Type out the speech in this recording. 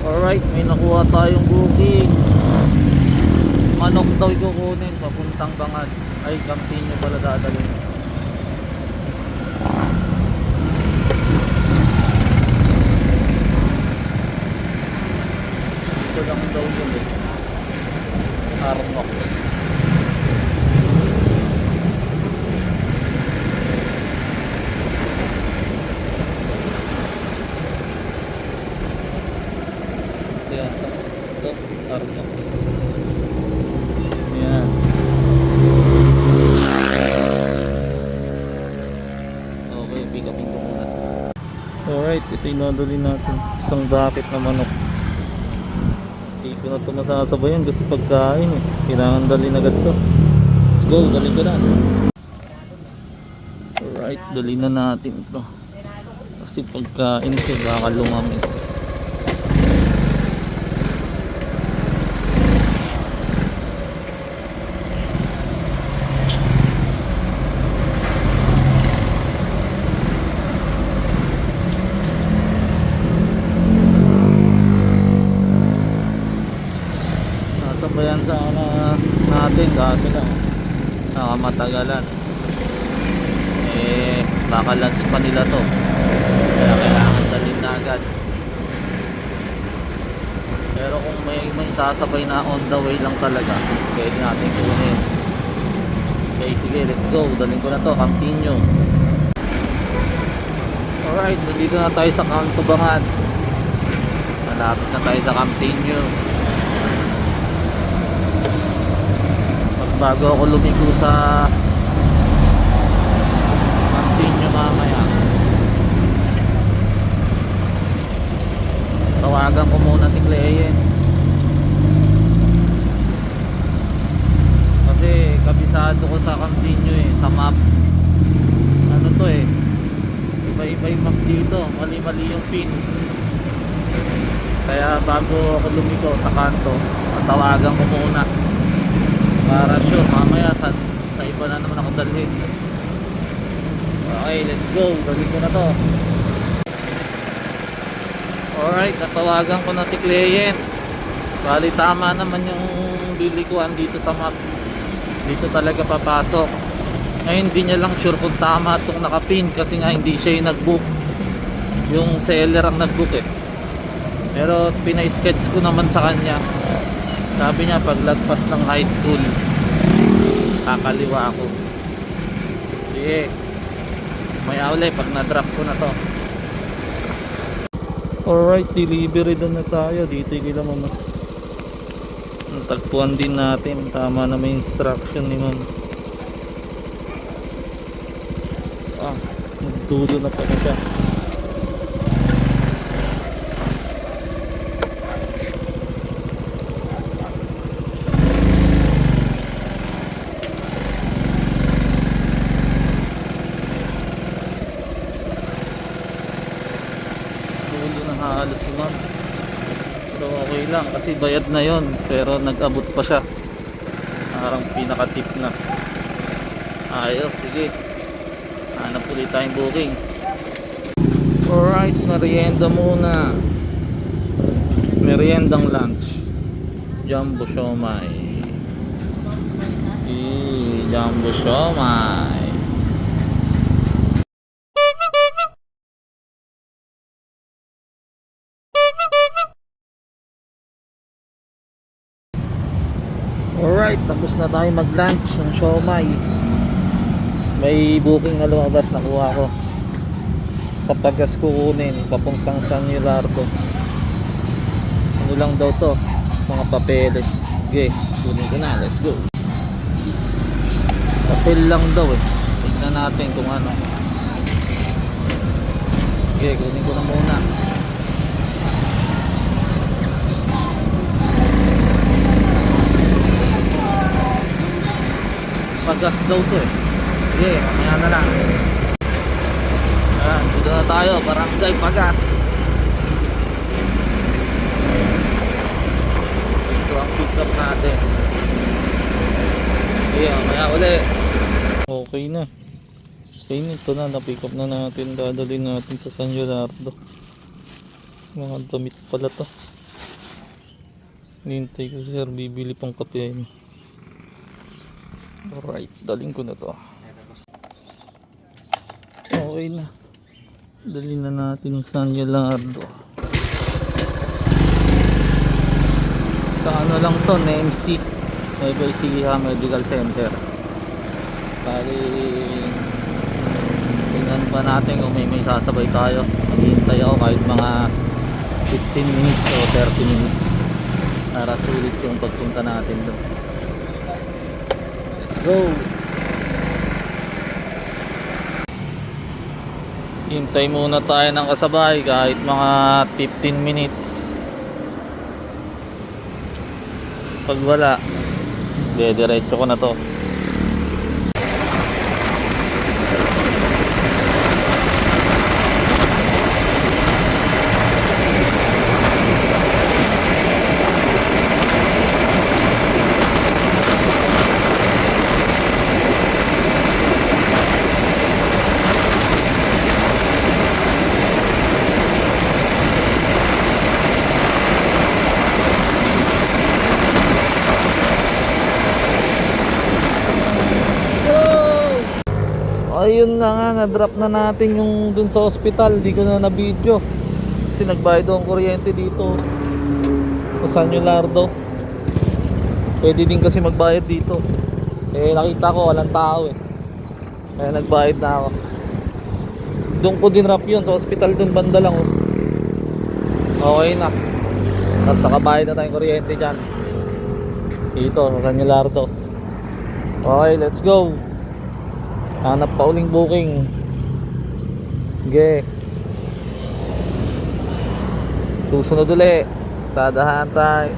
Alright, may nakuha tayong booking. Manok daw kukunin papuntang Bangad. Ay, Campino pala dadalhin. Dito lang daw yun eh. Arnox. Yan. Ito, Arnox. Yan. Okay, pick upin ko muna. Alright, ito yung nadali natin. Isang bucket na manok. Hindi ko na ito masasabayan kasi pagkain eh. Kailangan dalhin agad to. Let's go, dalhin ko na. Alright, dalhin na natin ito. Kasi pagkain siya baka lumami. Sabayan sana natin kaso lang nakamatagalan eh, baka lunch pa nila to kaya kailangan dalhin na agad. Pero kung may sasabay na on the way lang talaga pwede natin kunin. Okay, sige, let's go, dalhin ko na to, Campino. Alright, nandito na tayo sa Kanto Bangad, malapit na tayo sa Campino. Bago ako lumigo sa Campino mamaya, tawagan ko muna si Cleye kasi kabisado ko sa Campino eh, sa map. Ano to eh, iba-iba yung map dito, mali-mali yung pin. Kaya bago ako lumigo sa kanto, tawagan ko muna para sure mamaya sa iba na naman ako dalhin. Okay, let's go, dalhin ko na to. Alright, natawagan ko na si client. Bali tama naman yung bilikuan dito sa map, dito talaga papasok. Ngayon hindi niya lang sure kung tama itong nakapin kasi nga hindi siya yung nagbook, yung seller ang nagbook eh. Pero pinay-sketch ko naman sa kanya. Sabi niya paglagpas ng high school kakaliwa ako. Sige, may uli pag na-drop ko na to. Alright, delivery doon na tayo. Dito kila mama. Tagpuan din natin. Tama na may instruction ni mama. Nagdudo na pala siya. Halos si ma'am, so okay lang kasi bayad na yon pero nag-abot pa siya, parang pinaka-tip na. Ayos, sige, hanap ulit tayong booking. Alright, merienda muna, meriendang lunch, jumbo siomai. Jumbo siomai. Alright, tapos na tayo mag-lunch ng siomai. May booking na lumabas, nakuha ko sa Pagas kukunin papuntang San Gerardo. Ano lang daw to, mga papeles. Okay, kunin ko na, let's go. Papel lang daw eh, tignan natin kung ano. Okay, kunin ko na muna. Pagas daw to eh. Sige, mamaya na lang. Ayan, dito na tayo, Barangay Pagas. Ito ang pick up natin. Sige, mamaya uli. Okay na. Okay na, ito na, na-pick up na natin. Dadalhin natin sa San Gerardo. Mga damit pala to. Nintay ko si sir, bibili pang kape. Alright, daling ko na to. Okay na. Dali na natin yung San Yalardo. Sa ano lang to, NMC Nueva Ecija Medical Center. Bali, tingnan pa natin kung may sasabay tayo. Maghihintay ako kahit mga 15 minutes o 30 minutes para sulit yung pagpunta natin doon. Let's go! Hintay muna tayo ng kasabay kahit mga 15 minutes. Pag wala, diretso ko na to. Ayun na nga, na-drop na natin yung dun sa hospital. Di ko na na-video kasi nagbayad akong kuryente dito sa San Yalardo. Pwede din kasi magbayad dito. Eh nakita ko walang tao eh, kaya nagbayad na ako. Doon ko din drop yun sa hospital dun banda lang oh. Okay na. Tapos nakabayad na tayong kuryente dyan dito sa San Yalardo. Okay, let's go. Hanap pa uling booking. Okay. Susunod ulit. Dadahan tayo.